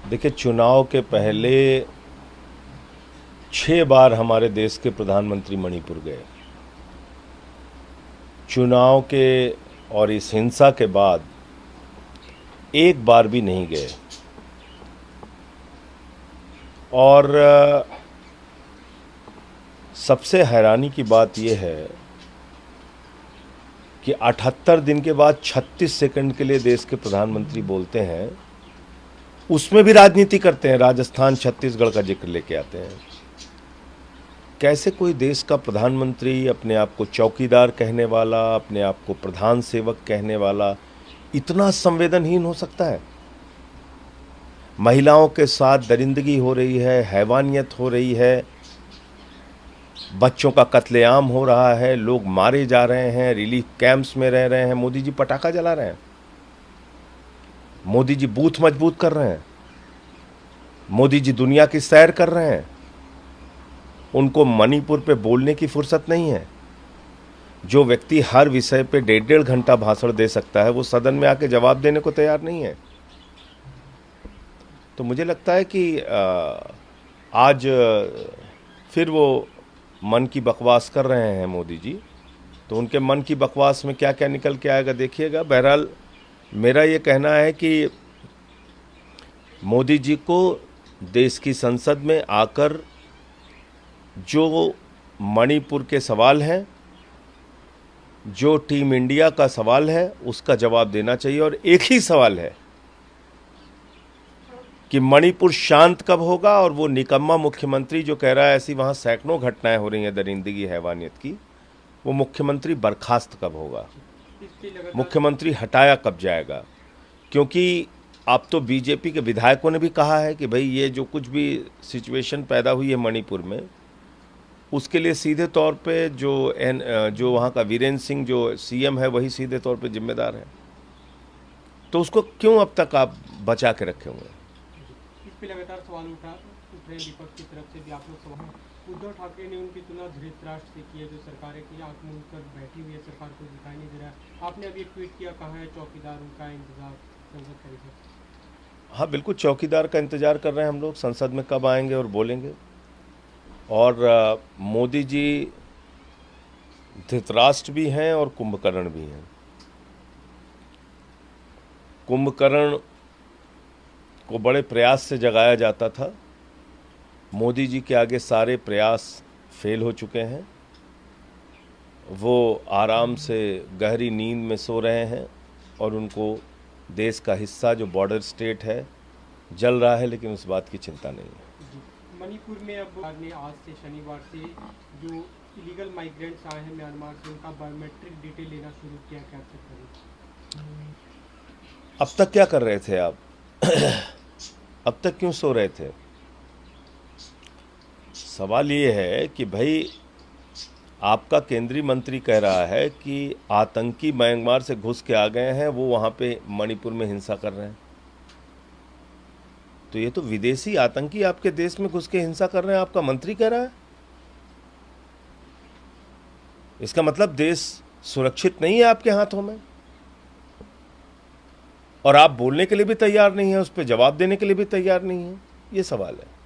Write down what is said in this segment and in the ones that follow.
देखिए, चुनाव के पहले 6 बार हमारे देश के प्रधानमंत्री मणिपुर गए। चुनाव के और इस हिंसा के बाद एक बार भी नहीं गए। और सबसे हैरानी की बात यह है कि 78 दिन के बाद 36 सेकंड के लिए देश के प्रधानमंत्री बोलते हैं, उसमें भी राजनीति करते हैं, राजस्थान छत्तीसगढ़ का जिक्र लेके आते हैं। कैसे कोई देश का प्रधानमंत्री अपने आप को चौकीदार कहने वाला, अपने आप को प्रधान सेवक कहने वाला इतना संवेदनहीन हो सकता है? महिलाओं के साथ दरिंदगी हो रही है, हैवानियत हो रही है, बच्चों का कत्लेआम हो रहा है, लोग मारे जा रहे हैं, रिलीफ कैंप्स में रह रहे हैं, मोदी जी पटाखा जला रहे हैं, मोदी जी बूथ मजबूत कर रहे हैं, मोदी जी दुनिया की सैर कर रहे हैं। उनको मणिपुर पे बोलने की फुर्सत नहीं है। जो व्यक्ति हर विषय पे 1.5 घंटा भाषण दे सकता है, वो सदन में आके जवाब देने को तैयार नहीं है। तो मुझे लगता है कि आज फिर वो मन की बकवास कर रहे हैं मोदी जी। तो उनके मन की बकवास में क्या क्या निकल के आएगा देखिएगा। बहरहाल मेरा ये कहना है कि मोदी जी को देश की संसद में आकर जो मणिपुर के सवाल हैं, जो टीम इंडिया का सवाल है, उसका जवाब देना चाहिए। और एक ही सवाल है कि मणिपुर शांत कब होगा, और वो निकम्मा मुख्यमंत्री जो कह रहा है ऐसी वहाँ सैकड़ों घटनाएं हो रही हैं दरिंदगी हैवानियत की, वो मुख्यमंत्री बर्खास्त कब होगा, मुख्यमंत्री हटाया कब जाएगा। क्योंकि अब तो बीजेपी के विधायकों ने भी कहा है कि भाई ये जो कुछ भी सिचुएशन पैदा हुई है मणिपुर में, उसके लिए सीधे तौर पे जो वहाँ का वीरेंद्र सिंह जो सीएम है वही सीधे तौर पे जिम्मेदार है। तो उसको क्यों अब तक आप बचा के रखे हुए हैं? इस पे लगातार सवाल उठ रहे हैं विपक्ष की तरफ से भी। आप लोग सवाल, उद्धव ठाकरे ने उनकी तुलना धृतराष्ट्र से की है, जो सरकार है कि आंख मूंद कर बैठी हुई है, सरकार को दिखाई नहीं दे रहा है। आपने अभी एक ट्वीट किया, कहा है चौकीदार उनका इंतजार संसद परिसर। हाँ बिल्कुल, चौकीदार का इंतजार कर रहे हैं हम लोग, संसद में कब आएंगे और बोलेंगे। और मोदी जी धृतराष्ट्र भी हैं और कुंभकर्ण भी हैं। कुंभकर्ण को बड़े प्रयास से जगाया जाता था, मोदी जी के आगे सारे प्रयास फेल हो चुके हैं। वो आराम से गहरी नींद में सो रहे हैं और उनको देश का हिस्सा जो बॉर्डर स्टेट है जल रहा है, लेकिन उस बात की चिंता नहीं है। मणिपुर में अब ने आज से शनिवार से जो इलीगल माइग्रेंट्स आए हैं म्यांमार से, उनका बायोमेट्रिक डिटेल लेना शुरू किया। क्या चेक करें? अब तक क्या कर रहे थे आप? अब तक क्यों सो रहे थे? सवाल ये है कि भाई आपका केंद्रीय मंत्री कह रहा है कि आतंकी म्यांमार से घुस के आ गए हैं, वो वहाँ पे मणिपुर में हिंसा कर रहे हैं। तो ये तो विदेशी आतंकी आपके देश में घुस के हिंसा कर रहे हैं, आपका मंत्री कह रहा है। इसका मतलब देश सुरक्षित नहीं है आपके हाथों में, और आप बोलने के लिए भी तैयार नहीं है, उस पर जवाब देने के लिए भी तैयार नहीं है। ये सवाल है।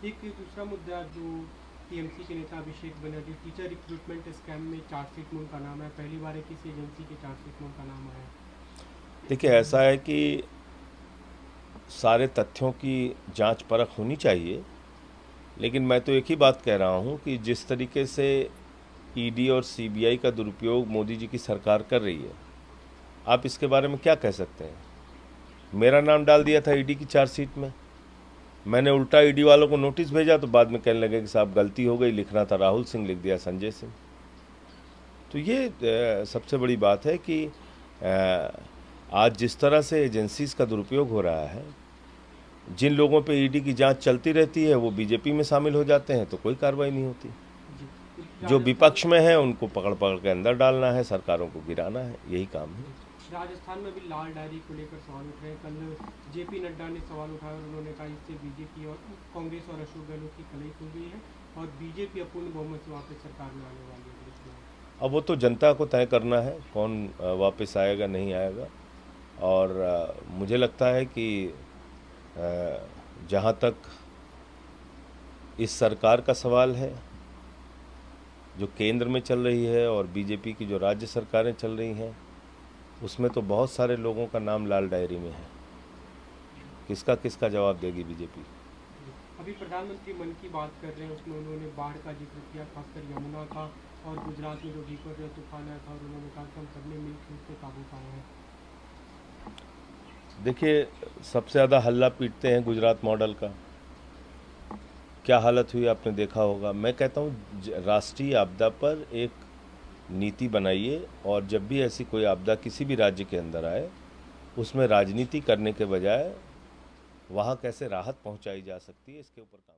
एक दूसरा मुद्दा, जो टीएमसी के नेता Abhishek Banerjee, teacher recruitment scam में चार्जशीट में उनका नाम है, पहली बार है किसी एजेंसी के चार्जशीट में उनका नाम आया। देखिए, ऐसा है कि सारे तथ्यों की जांच परख होनी चाहिए, लेकिन मैं तो एक ही बात कह रहा हूं कि जिस तरीके से ईडी और सीबीआई का दुरुपयोग मोदी जी की सरकार कर रही है, आप इसके बारे में क्या कह सकते हैं? मेरा नाम डाल दिया था ईडी की चार्जशीट में, मैंने उल्टा ईडी वालों को नोटिस भेजा, तो बाद में कहने लगे कि साहब गलती हो गई, लिखना था राहुल सिंह, लिख दिया संजय सिंह। तो ये सबसे बड़ी बात है कि आज जिस तरह से एजेंसीज का दुरुपयोग हो रहा है, जिन लोगों पे ईडी की जांच चलती रहती है वो बीजेपी में शामिल हो जाते हैं, तो कोई कार्रवाई नहीं होती। जो विपक्ष में है उनको पकड़ पकड़ के अंदर डालना है, सरकारों को गिराना है, यही काम है। राजस्थान में भी लाल डायरी को लेकर सवाल उठ रहे हैं। कल जेपी नड्डा ने सवाल उठाया और उन्होंने कहा इससे बीजेपी और कांग्रेस और अशोक गहलोत की कलई खुल गई है और बीजेपी अपूर्ण बहुमत से वापस सरकार में आने वाली है। अब वो तो जनता को तय करना है कौन वापस आएगा नहीं आएगा। और मुझे लगता है कि जहाँ तक इस सरकार का सवाल है जो केंद्र में चल रही है और बीजेपी की जो राज्य सरकारें चल रही हैं, उसमें तो बहुत सारे लोगों का नाम लाल डायरी में है। किसका किसका जवाब देगी बीजेपी? अभी प्रधानमंत्री मन की बात कर रहे हैं, उसमें उन्होंने बाढ़ का जिक्र किया, खासकर यमुना का, और गुजरात में जो भीकर तूफान आया था, और उन्होंने कहा कि हम सबने मिलकर उस पर काबू पाया है। देखिए, सबसे ज़्यादा हल्ला पीटते हैं गुजरात मॉडल का। क्या हालत हुई आपने देखा होगा। मैं कहता हूँ राष्ट्रीय आपदा पर एक नीति बनाइए, और जब भी ऐसी कोई आपदा किसी भी राज्य के अंदर आए, उसमें राजनीति करने के बजाय वहाँ कैसे राहत पहुँचाई जा सकती है, इसके ऊपर काम